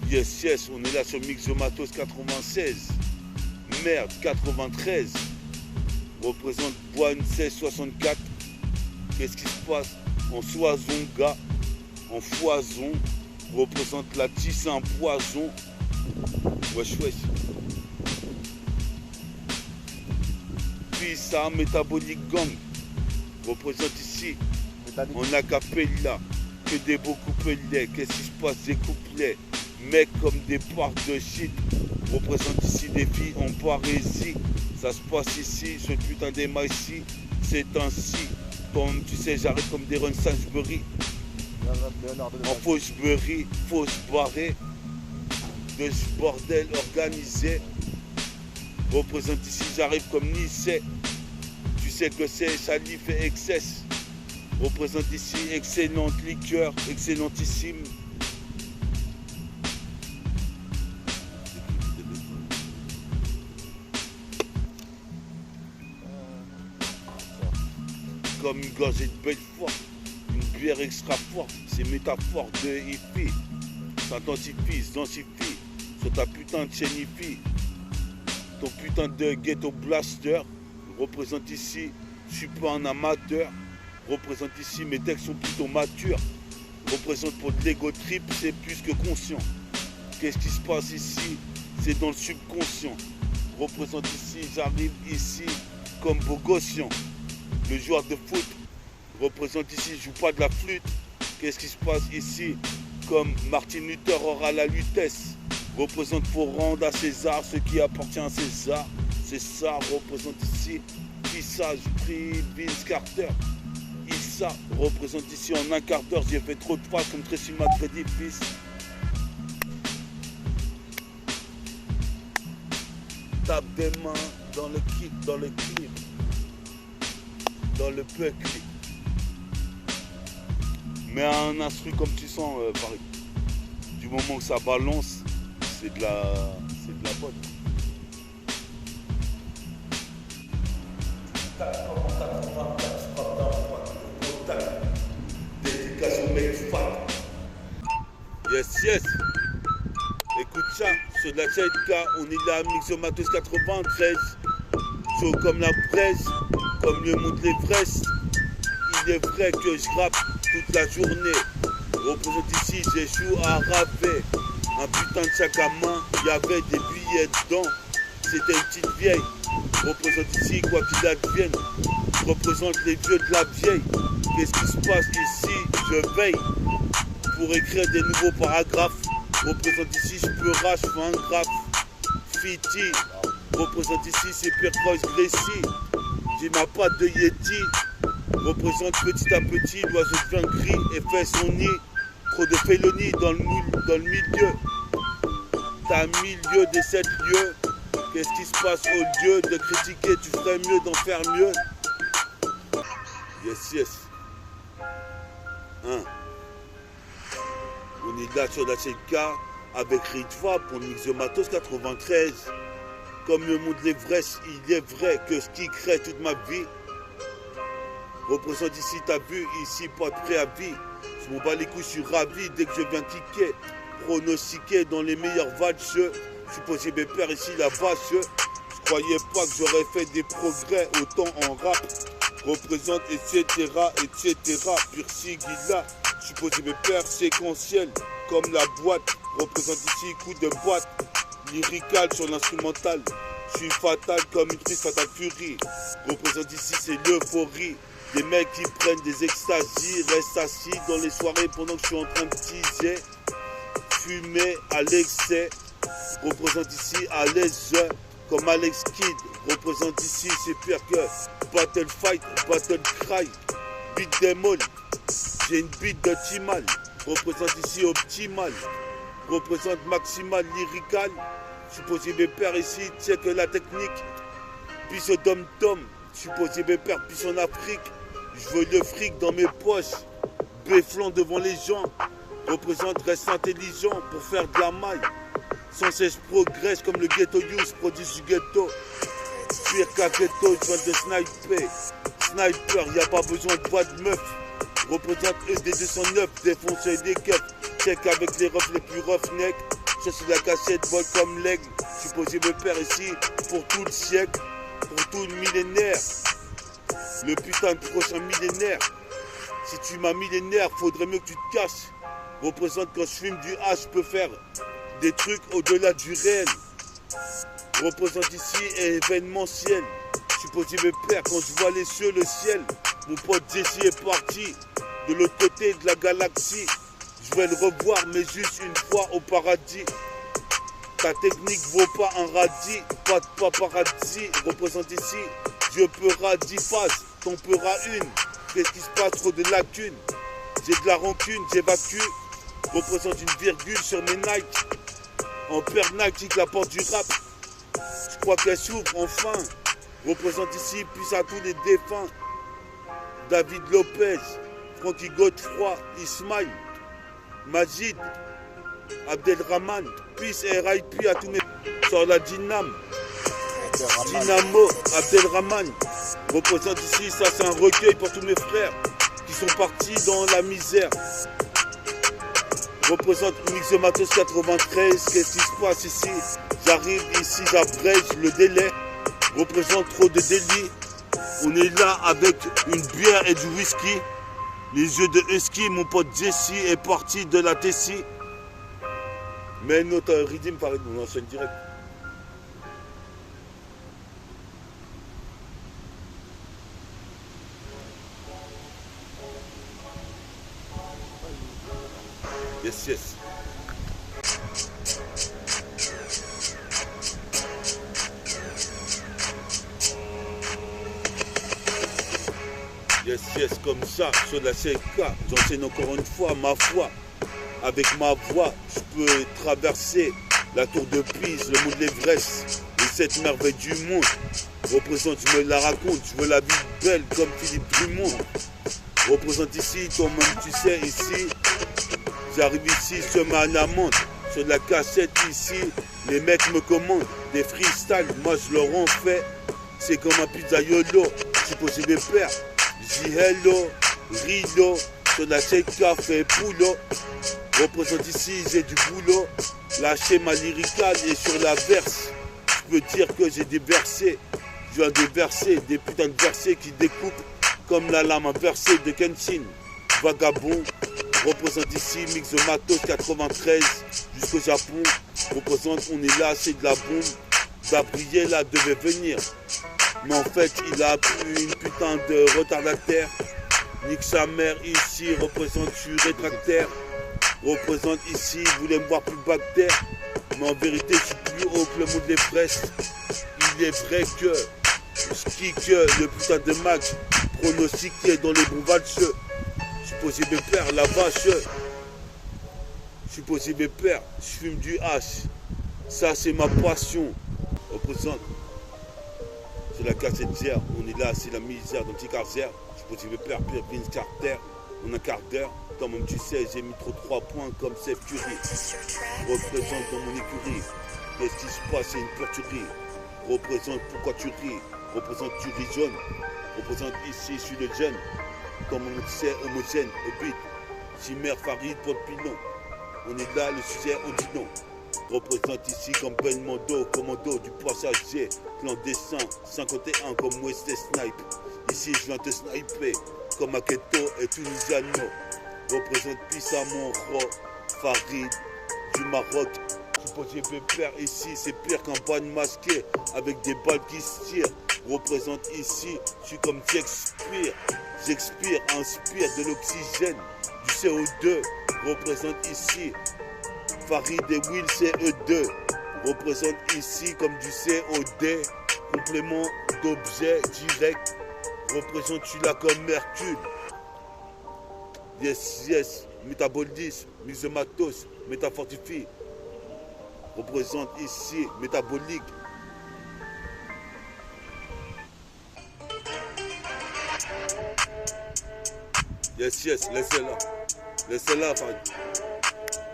Yes, yes, on est là sur Mixomatos 96. Merde, 93. Représente Boine 1664. Qu'est-ce qui se passe? En Soison, gars. En Foison. Représente la tisse en poison. Wesh, wesh. Puis ça, Métabolique Gang. Représente ici. On a capella. Que des beaux couplets. Qu'est-ce qui se passe? Des couplets. Mecs comme des parts de shit. Représente ici des filles en poésie. Ça se passe ici, ce putain des ici. C'est ainsi. Comme tu sais, j'arrive comme des runs Sainsbury. En fausse beurrie, fausse barrée. De ce bordel organisé. Représente ici, j'arrive comme Nice. Tu sais que c'est Salif et Excess. Représente ici, excellente liqueur, excellentissime. Comme une gorgée de Belfort, une bière extra forte, c'est métaphore de hippie. S'intensifie, se densifie sur ta putain de chaîne hippie. Ton putain de ghetto blaster représente ici, je suis pas un amateur. Représente ici, mes textes sont plutôt matures. Représente pour de l'ego trip, c'est plus que conscient. Qu'est-ce qui se passe ici? C'est dans le subconscient. Représente ici, j'arrive ici comme Bogossian. Le joueur de foot représente ici, je joue pas de la flûte. Qu'est-ce qui se passe ici? Comme Martin Luther aura la lutesse. Représente pour rendre à César ce qui appartient à César. C'est ça, représente ici. Issa, je prie Vince Carter. Issa représente ici en un quart d'heure. J'ai fait trop de phrases comme Tracy McGrady, fils. Tape des mains dans le kit, dans le clip. Dans le buckley. Mais un instru comme tu sens, Paris. Du moment que ça balance, c'est de la bonne. Dédicace au mec fat. Yes, yes. Écoute ça, sur de la ZK, on est là à Mixomatos 93. Chaud comme la presse, comme le montrent l'Everest. Il est vrai que je rappe toute la journée. Représente ici, j'échoue à rapper. Un putain de sac à main, il y avait des billets dedans. C'était une petite vieille. Représente ici, quoi qu'il advienne. Je représente les vieux de la vieille. Qu'est-ce qui se passe ici? Je veille pour écrire des nouveaux paragraphes. Représente ici, je peux rage, je fais un graphe. Fiti. Représente ici, c'est Pierre Croix Gracie. J'ai ma patte de Yeti. Représente petit à petit, l'oiseau devient gris et fait son nid. Trop de félonie dans le milieu. T'as milieu des 7 lieux. Qu'est-ce qui se passe au lieu de critiquer? Tu ferais mieux d'en faire mieux. Yes, yes. Hein. On est là sur la CK avec Ritva pour Mixomatos 93. Comme le monde l'Everest, il est vrai que ce qui crée toute ma vie représente ici, t'as vu, ici pas de préavis. Je m'en bats les couilles, je suis ravi dès que je viens kicker. Pronostiqué dans les meilleurs matchs. Je suis posé mes pères ici, la vache. Je croyais pas que j'aurais fait des progrès autant en rap. Représente etc. Pur Sigila. Je suis posé mes pères séquentiels comme la boîte. Représente ici coup de boîte. Lyrical sur l'instrumental. Je suis fatal comme une prise Fatal Fury. Représente ici c'est l'euphorie. Des mecs qui prennent des extasies, restent assis dans les soirées pendant que je suis en train de teaser. Fumer à l'excès. Représente ici à l'aise comme Alex Kidd. Représente ici c'est pire que Battle Fight, Battle Cry. Beat Demol. J'ai une beat de Timal. Représente ici optimal. Représente maximal lyrical. Je suis posé mes pères ici, check la technique. Puis au dom-tom. Je suis posé mes pères, puis en Afrique. Je veux le fric dans mes poches. Béflant devant les gens. Représente, reste intelligent pour faire de la maille. Sans cesse progresse comme le ghetto youth, produit du ghetto. Pire qu'à ghetto, je viens de sniper. Sniper, y a pas besoin de voix de meuf. Représente ED209, défoncer des keufs. Check avec les refs les plus roughnecks. Je suis la cassette, vol comme l'aigle. Je suis posé me père ici pour tout le siècle, pour tout le millénaire. Le putain de prochain millénaire. Si tu m'as millénaire, faudrait mieux que tu te casses. Représente quand je fume du H, je peux faire des trucs au-delà du réel. Représente ici événementiel. Je suis posé mes pères quand je vois les cieux, le ciel. Mon pote Jesse est parti de l'autre côté de la galaxie. Je vais le revoir, mais juste une fois au paradis. Ta technique vaut pas un radis, pas de paparazzi. Représente ici, Dieu pera 10 phases, t'en pera une. Qu'est-ce qui se passe, trop de lacunes? J'ai de la rancune, j'évacue. Représente une virgule sur mes Nike. En père Nike, la porte du rap. Je crois qu'elle s'ouvre enfin. Représente ici, puis à tous les défunts. David Lopez, Frankie Godefroy, Ismail, Majid, Abdelrahman, peace et RIP à tous mes... Sur la Dynamo, Abdelrahman. Représente ici, ça c'est un recueil pour tous mes frères qui sont partis dans la misère. Représente Mixomatos 93, qu'est-ce qui se passe ici? J'arrive ici, j'abrège le délai. Représente trop de délits. On est là avec une bière et du whisky. Les yeux de Husky, mon pote Jesse est parti de la Tessie. Mais notre rythme paraît mon enchaîne direct. Yes, yes. Yes, yes, comme ça, sur la CK, j'enseigne encore une fois ma foi. Avec ma voix, je peux traverser la tour de Pise, le mont de l'Everest, les 7 merveilles du monde. Représente, je me la raconte, je veux la vie belle comme Philippe Drummond. Représente ici, toi-même tu sais, ici, j'arrive ici, je mets un amende. Sur la cassette ici, les mecs me commandent des freestyles, moi je leur en fais. C'est comme un pizzaiolo, je suis posé mes pères. J'dis hello, Rilo, sur la CK fait boulot. Représente ici, j'ai du boulot. Lâcher ma lyricale et sur la verse. Je peux dire que j'ai des versets. Je viens des versets, des putains de versets qui découpent comme la lame inversée de Kenshin. Vagabond, représente ici Mixomatos 93 jusqu'au Japon. Représente, on est là, c'est de la bombe. Gabriela devait venir. Mais en fait, il a pris une putain de retardataire. Nique sa mère ici, représente, je suis rétractaire. Représente ici, voulait me voir plus bactère. Mais en vérité, je suis plus haut que le monde de l'Everest. Il est vrai que je kick le putain de match pronostiqué dans les bons valseux. Je suis posé mes pères, la vache. Je suis posé mes pères, je fume du H. Ça, c'est ma passion. Représente. C'est la cassetière, on est là, c'est la misère dans le petit carcère. Je suis posé mes pères, Pierre Vince Carter. En un quart d'heure, toi-même tu sais, j'ai mis trop 3 points comme Seth Curry. Représente dans mon écurie. Qu'est-ce qui se passe, c'est une pure tuerie. Représente pourquoi tu ris. Représente tu ris jaune. Représente ici, je suis le jeune. Toi-même tu sais, homogène, au beat. Chimère, Farid, Paul Pilon. On est là, le sujet, on dit non. Représente ici comme Belmondo, commando du passager, clandestin, 51 comme Wesley Snipe. Ici je viens te sniper, comme Aketo et Tunisiano. Représente Pissa Monro, Farid, du Maroc. Je pose mes pères ici, c'est pire qu'un ban masqué, avec des balles qui se tirent. Représente ici, je suis comme Shakespeare. J'expire, inspire de l'oxygène, du CO2. Représente ici. Farid et Will CE2 représente ici comme du COD, complément d'objet direct, représente celui-là comme Mercure. Yes, yes, métabolisme, Mixomatos, métafortifie, représente ici, métabolique. Yes, yes, laissez-la, Farid.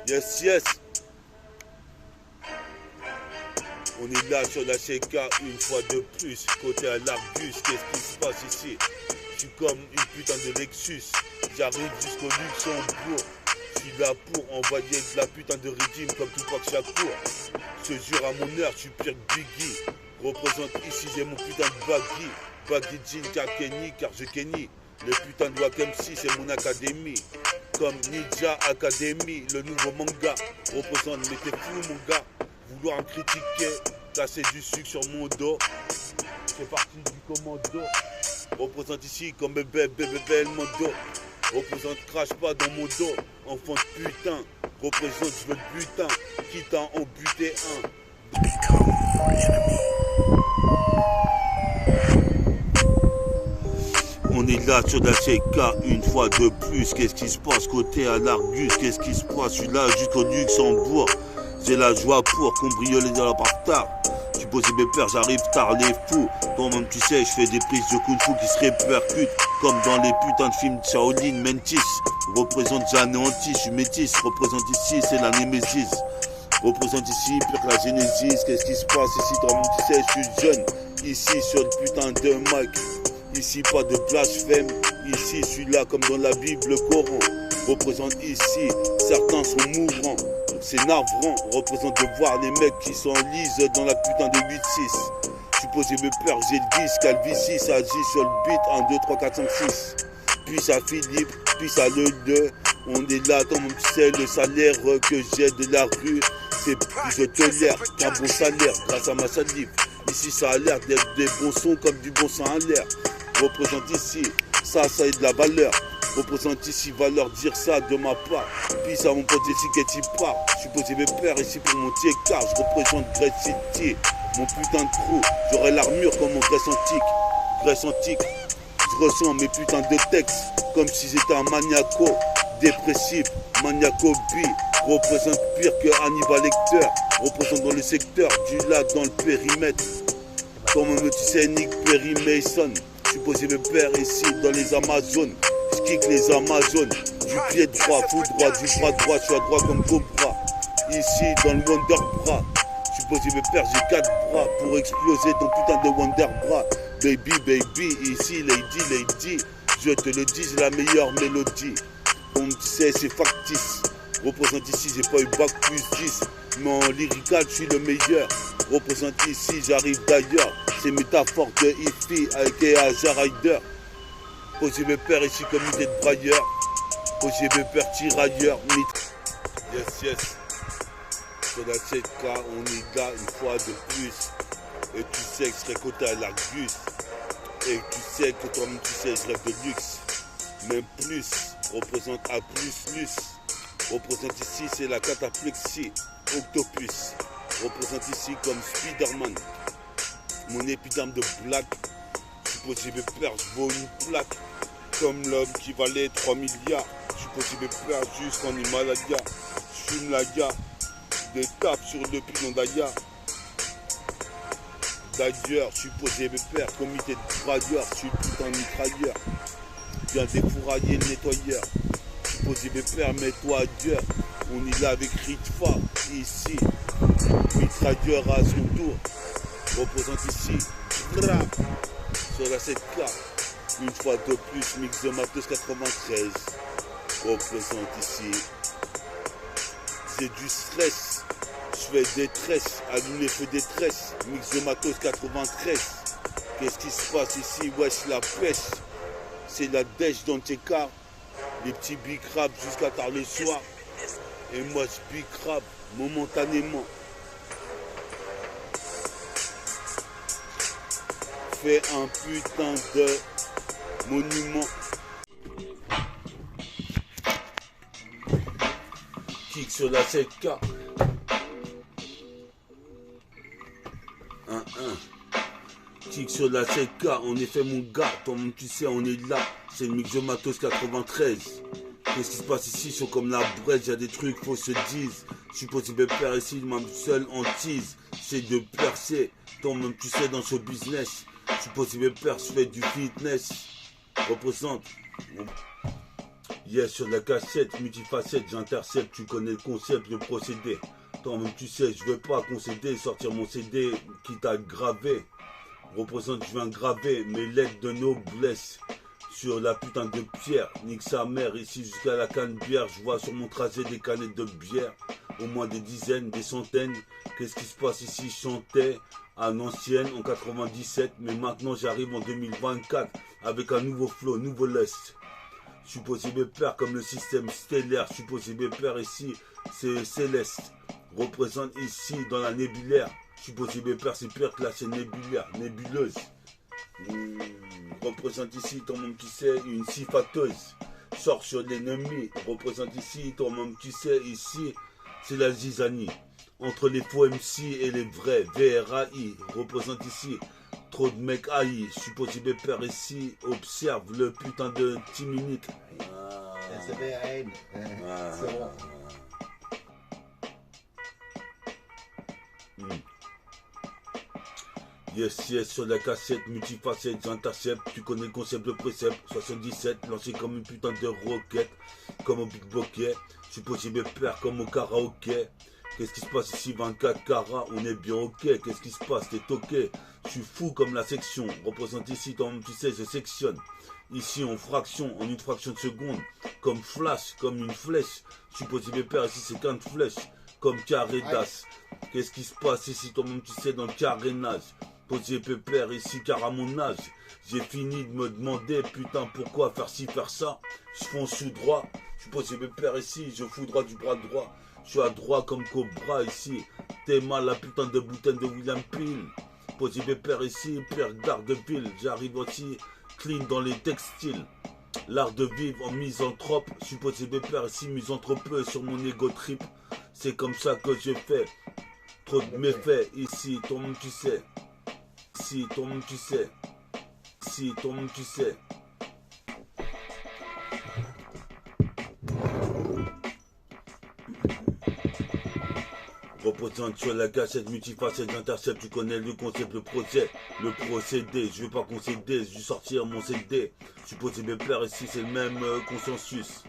Yes, yes. On est là sur la CK une fois de plus. Côté à l'Argus, qu'est-ce qui se passe ici? Je suis comme une putain de Lexus. J'arrive jusqu'au Luxembourg. Je suis là pour envoyer de la putain de régime comme Tupac Shakur. Je jure à mon heure, je suis pire que Biggie. Représente ici, j'ai mon putain de baggy. Baggy jean car Kenny, car je Kenny. Le putain de Wack MC, c'est mon académie. Comme Ninja Academy, le nouveau manga. Représente, mais t'es fou mon gars. Vouloir me critiquer, casser du sucre sur mon dos. C'est parti du commando. Représente ici comme bébé le mondo. Représente, crache pas dans mon dos. Enfant de putain. Représente, je veux le butin. Quitte à en buter un. On est là sur la CK une fois de plus. Qu'est-ce qui se passe côté à l'Argus? Qu'est-ce qui se passe? Je suis là jusqu'au Luxembourg. J'ai la joie pour cambrioler dans la parterre. Tu poses mes pères, j'arrive tard les fous. Toi-même tu sais, je fais des prises de kung-fu qui se répercutent. Comme dans les putains de films de Shaolin, Mentis. Représente, j'anéantis, je suis métis. Représente ici, c'est la Némésis. Représente ici, pire que la Génésis. Qu'est-ce qui se passe ici? Toi-même tu sais, je suis jeune. Ici sur le putain de mic. Ici pas de blasphème. Ici je suis là comme dans la Bible, le Coran. Représente ici, certains sont mourants. C'est navrant, représente de voir les mecs qui s'enlisent dans la putain de 8-6. Je suppose mes peurs, j'ai le 10, Calvici, ça agit sur le beat, 1, 2, 3, 4, 5, 6. Puis à Philippe, puis à le 2. On est là, toi même tu sais, le salaire que j'ai de la rue, c'est plus je tolère qu'un bon salaire grâce à ma salive. Ici ça a l'air d'être des bons sons comme du bon sang à l'air. Représente ici, ça a de la valeur. Représente ici, va leur dire ça de ma part. Puis ça mon pote ici qui part. Je suis posé mes pères ici pour mon car je représente Grèce City, mon putain de trou. J'aurai l'armure comme mon Grèce antique. Grèce antique, je ressens mes putains de textes comme si j'étais un maniaco. Dépressif, maniaco B. Représente pire que Hannibal Lecter. Représente dans le secteur du lac, dans le périmètre. Comme me tu sais, Nick Perry Mason. Je suis posé mes pères ici dans les Amazones. Je kick les Amazones. Du pied droit, fou droit, du bras droit, je suis à droite comme Cobra. Ici dans le Wonder Bra. Je suis posé mes pères, j'ai 4 bras pour exploser ton putain de Wonder Bra. Baby, baby, ici, lady. Je te le dis, j'ai la meilleure mélodie. Comme tu sais, c'est factice. Représente ici, j'ai pas eu bac plus 10. Mais en lyrical, je suis le meilleur. Représente ici, j'arrive d'ailleurs. C'est métaphore de Ifi avec Aja Rider. Posez mes pères ici comme idée de brailleur. Posez mes pères tirailleurs. Yes. Sur la 7K, on est là une fois de plus. Et tu sais que je serai côté à l'Argus. Et tu sais que toi-même tu sais, je rêve de luxe. Même plus, représente A++. Représente ici, c'est la cataplexie. Octopus. Représente ici comme Spider-Man. Mon épiderme de black. Je suis posé mes pères, je vaux une plaque. Comme l'homme qui valait 3 milliards. Je suis posé mes pères jusqu'en Himalaya. Je fume la gare. Des tapes sur le pilon d'Aya. D'ailleurs, je suis posé mes pères, comité de brailleur. Je suis putain de mitrailleur. Je viens défourailler le nettoyeur. Je suis posé mes pères, mets-toi ailleurs. On est là avec Ritfa, ici. Mitrailleur à son tour. Représente ici. Rap. Sur la 7K. Une fois de plus, mix de Matos 93. Représente ici. J'ai du stress. Je fais des tresses. Allume les feux des tresses. Mix de Matos 93. Qu'est-ce qui se passe ici? Wesh, la pêche. C'est la dèche dans tes cars. Les petits bicrabs jusqu'à tard le soir. Et moi, je bicrabe momentanément. Fais un putain de monument. Kick sur la 7K. 1-1. Kick sur la 7K. En effet, mon gars, toi-même tu sais, on est là. C'est le mix de Matos 93. Qu'est-ce qui se passe ici? Ils sont comme la brèche, il y a des trucs, faut se dire. Je suis possible de faire ici, ma seule hantise, c'est de percer. Toi-même tu sais, dans ce business. Je suis possible de faire, je fais du fitness. Représente. Yes, sur la cassette, multifacette, j'intercepte, tu connais le concept, le procédé. Toi-même tu sais, je veux pas concéder, sortir mon CD qui t'a gravé. Représente, je viens graver mes lettres de noblesse sur la putain de pierre. Nique sa mère, ici jusqu'à la canne bière. Je vois sur mon tracé des canettes de bière. Au moins des dizaines, des centaines. Qu'est-ce qui se passe ici? Je chantais à l'ancienne en 97. Mais maintenant j'arrive en 2024 avec un nouveau flow, nouveau lust. Je suis posé mes pères comme le système stellaire. Je suis posé mes pères ici, c'est céleste. Représente ici dans la nébulaire. Je suis posé mes pères, c'est pire que là, c'est nébulaire, nébuleuse. Représente ici, toi-même tu sais, une sifateuse. Sors sur l'ennemi. Représente ici, toi-même tu sais, ici, c'est la zizanie. Entre les faux MC et les vrais, VRAI. Représente ici, trop de mecs haïs. Je suis posé mes pères ici, observe le putain de 10 minutes. C'est VRAI. C'est bon. Yes, yes, sur la cassette, multifacette, j'intercepte, tu connais le concept de précepte, 77, lancé comme une putain de roquette, comme au Big Bokeh, je suis posé mes pères comme au karaoké. Qu'est-ce qui se passe ici, 24 carats, on est bien ok, qu'est-ce qui se passe, t'es toqué, je suis fou comme la section, représente ici, toi-même tu sais, je sectionne, ici en fraction, en une fraction de seconde, comme flash, comme une flèche, je suis posé mes pères ici, c'est qu'une flèche, comme carré d'as. Qu'est-ce qui se passe ici, toi-même tu sais, dans le carénage. Posé pépère ici car à mon âge, j'ai fini de me demander putain pourquoi faire ci, faire ça. Je fonce tout droit, je suis posé pépère ici, je fous droit du bras droit. Je suis à droit comme Cobra ici, t'es mal la putain de bouteille de William Peel. Posé pépère ici, Pierre d'Ardeville, j'arrive aussi clean dans les textiles. L'art de vivre en misanthrope, je suis posé pépère ici, misanthropeux sur mon ego trip. C'est comme ça que je fais, trop de méfaits ici, toi-même tu sais. Si, toi-même tu sais. Si, toi-même tu sais. Représente sur la cassette multifacette, j'intercepte, tu connais le concept, le projet, le procédé. Je veux pas concéder, je vais sortir mon CD. Je suis posé mes pères ici, c'est le même consensus.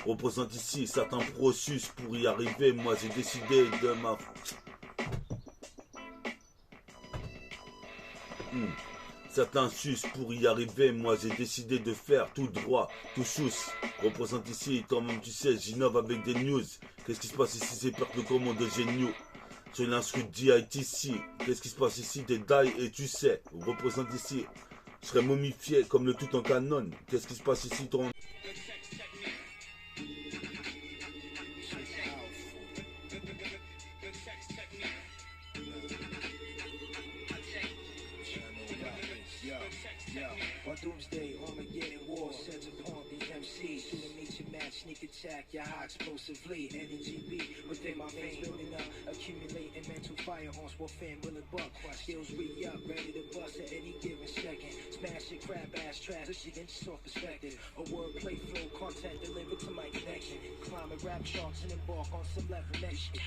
Représente ici certains processus pour y arriver. Moi j'ai décidé de ma... Certains sucent pour y arriver, moi j'ai décidé de faire tout droit, tout chousse. Représente ici, toi-même tu sais, j'innove avec des news. Qu'est-ce qui se passe ici, c'est peur que le commande de Genio. Sur l'instru DITC, qu'est-ce qui se passe ici, t'es die et tu sais. Représente ici, je serais momifié comme le tout en canon. Qu'est-ce qui se passe ici, ton... On doomsday, Armageddon war sets upon these MCs to meet your match, sneak attack, your high explosively, energy beat within my veins, building up, accumulating mental firearms, warfare, willing buck, skills re-up, ready to bust at any given second, smash your crap ass trash, this shit into soft perspective, a wordplay flow, content delivered to my connection, climb rap charts and embark on some level next shit.